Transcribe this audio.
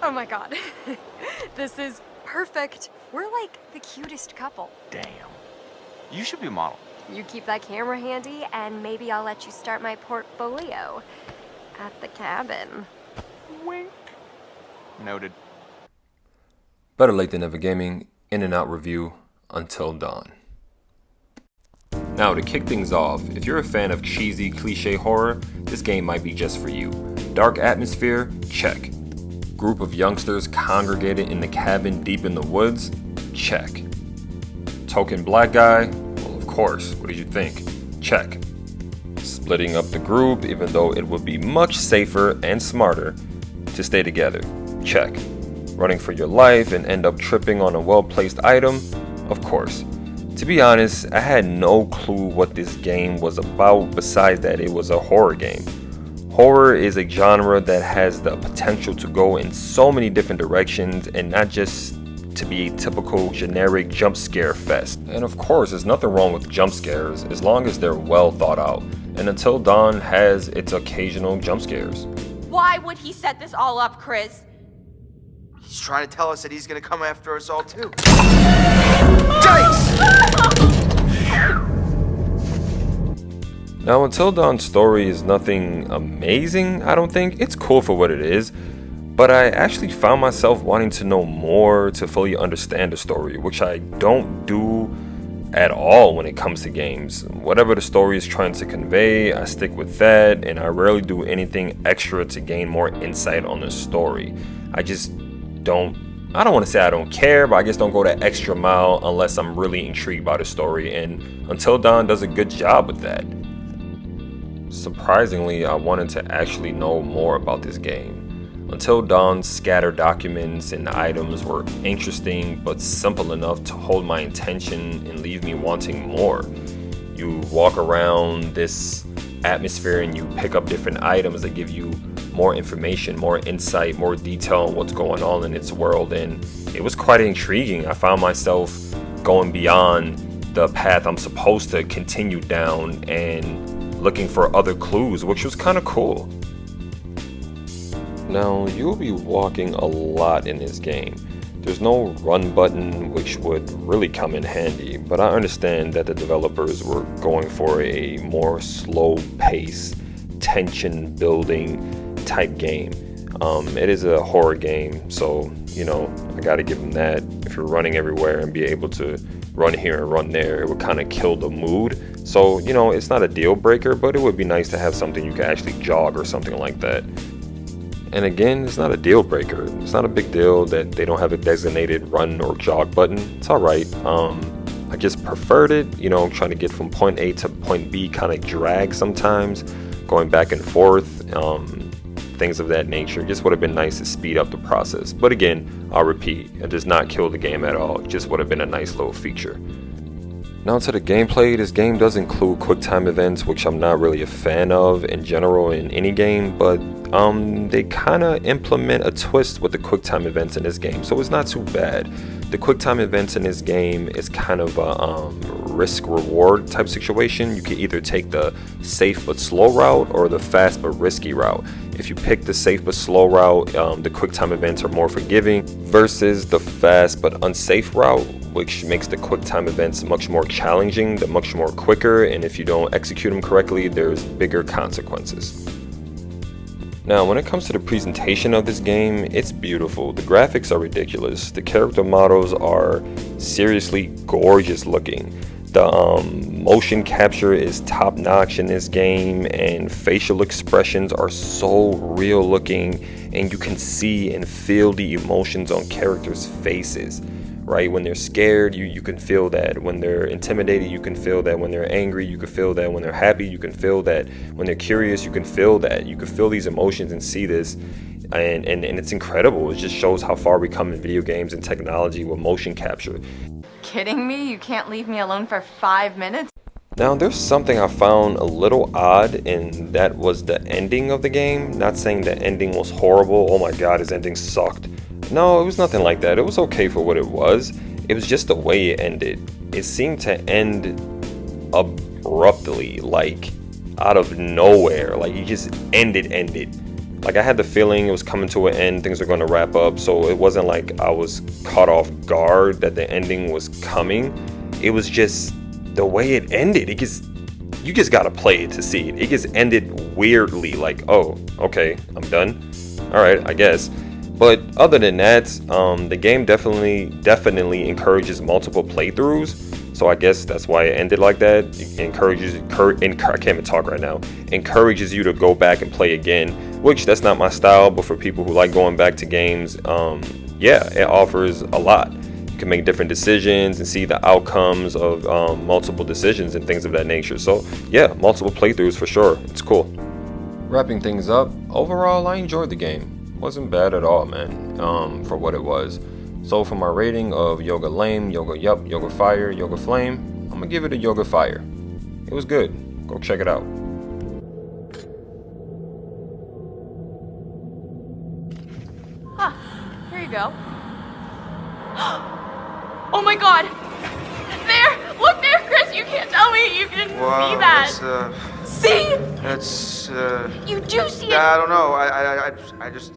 Oh my god. This is perfect. We're like the cutest couple. Damn. You should be a model. You keep that camera handy, and maybe I'll let you start my portfolio at the cabin. Wink. Noted. Better late than never gaming, in and out review, Until Dawn. Now to kick things off, if you're a fan of cheesy cliche horror, this game might be just for you. Dark atmosphere? Check. Group of youngsters congregated in the cabin deep in the woods? Check. Token black guy? Well, of course, what did you think? Check. Splitting up the group even though it would be much safer and smarter to stay together? Check. Running for your life and end up tripping on a well-placed item? Of course. To be honest, I had no clue what this game was about besides that it was a horror game. Horror is a genre that has the potential to go in so many different directions and not just to be a typical generic jump scare fest. And of course, there's nothing wrong with jump scares as long as they're well thought out. And Until Dawn has its occasional jump scares. Why would he set this all up, Chris? He's trying to tell us that he's gonna come after us all too. Yikes! Now, Until Dawn's story is nothing amazing, I don't think. It's cool for what it is, but I actually found myself wanting to know more to fully understand the story, which I don't do at all when it comes to games. Whatever the story is trying to convey, I stick with that, and I rarely do anything extra to gain more insight on the story. I don't want to say I don't care, but I just don't go that extra mile unless I'm really intrigued by the story, and Until Dawn does a good job with that. Surprisingly, I wanted to actually know more about this game. Until Dawn's scattered documents and items were interesting but simple enough to hold my attention and leave me wanting more. You walk around this atmosphere and you pick up different items that give you more information, more insight, more detail on what's going on in its world, and it was quite intriguing. I found myself going beyond the path I'm supposed to continue down and looking for other clues, which was kind of cool. Now, you'll be walking a lot in this game. There's no run button, which would really come in handy, but I understand that the developers were going for a more slow pace, tension building type game. It is a horror game, so I gotta give them that. If you're running everywhere and be able to run here and run there, it would kind of kill the mood. So it's not a deal breaker, but it would be nice to have something you can actually jog or something like that. And again, it's not a deal breaker. It's not a big deal that they don't have a designated run or jog button. It's all right. I just preferred it. Trying to get from point A to point B kind of drag sometimes, going back and forth, things of that nature. Just would have been nice to speed up the process. But again, I'll repeat, it does not kill the game at all. It just would have been a nice little feature. Now to the gameplay, this game does include QuickTime events, which I'm not really a fan of in general in any game, but they kind of implement a twist with the QuickTime events in this game, so it's not too bad. The QuickTime events in this game is kind of a risk-reward type situation. You can either take the safe but slow route or the fast but risky route. If you pick the safe but slow route, the QuickTime events are more forgiving versus the fast but unsafe route, which makes the QuickTime events much more challenging, they're much more quicker, and if you don't execute them correctly, there's bigger consequences. Now, when it comes to the presentation of this game, it's beautiful. The graphics are ridiculous. The character models are seriously gorgeous looking. The motion capture is top notch in this game, and facial expressions are so real looking, and you can see and feel the emotions on characters' faces. Right? When they're scared, you can feel that. When they're intimidated, you can feel that. When they're angry, you can feel that. When they're happy, you can feel that. When they're curious, you can feel that. You can feel these emotions and see this. And it's incredible. It just shows how far we come in video games and technology with motion capture. Kidding me? You can't leave me alone for 5 minutes? Now, there's something I found a little odd, and that was the ending of the game. Not saying the ending was horrible. Oh my god, his ending sucked. No, it was nothing like that. It was okay for what it was. It was just the way it ended. It seemed to end abruptly, like out of nowhere. Like you just ended. Like, I had the feeling it was coming to an end, things were going to wrap up, so it wasn't like I was caught off guard that the ending was coming. It was just the way it ended. You just gotta play it to see it. It just ended weirdly, like, oh, okay, I'm done. All right, I guess. But other than that, the game definitely encourages multiple playthroughs. So I guess that's why it ended like that. It I can't even talk right now. Encourages you to go back and play again, which that's not my style, but for people who like going back to games, yeah, it offers a lot. You can make different decisions and see the outcomes of multiple decisions and things of that nature. So yeah, multiple playthroughs for sure. It's cool. Wrapping things up, overall I enjoyed the game. Wasn't bad at all, man, for what it was. So for my rating of Yoga Lame, Yoga Yup, Yoga Fire, Yoga Flame, I'm gonna give it a Yoga Fire. It was good. Go check it out. Huh. Here you go. Oh my god! There! Look there, Chris! You can't tell me you didn't see that! See? That's, You do see it! I don't know, I just...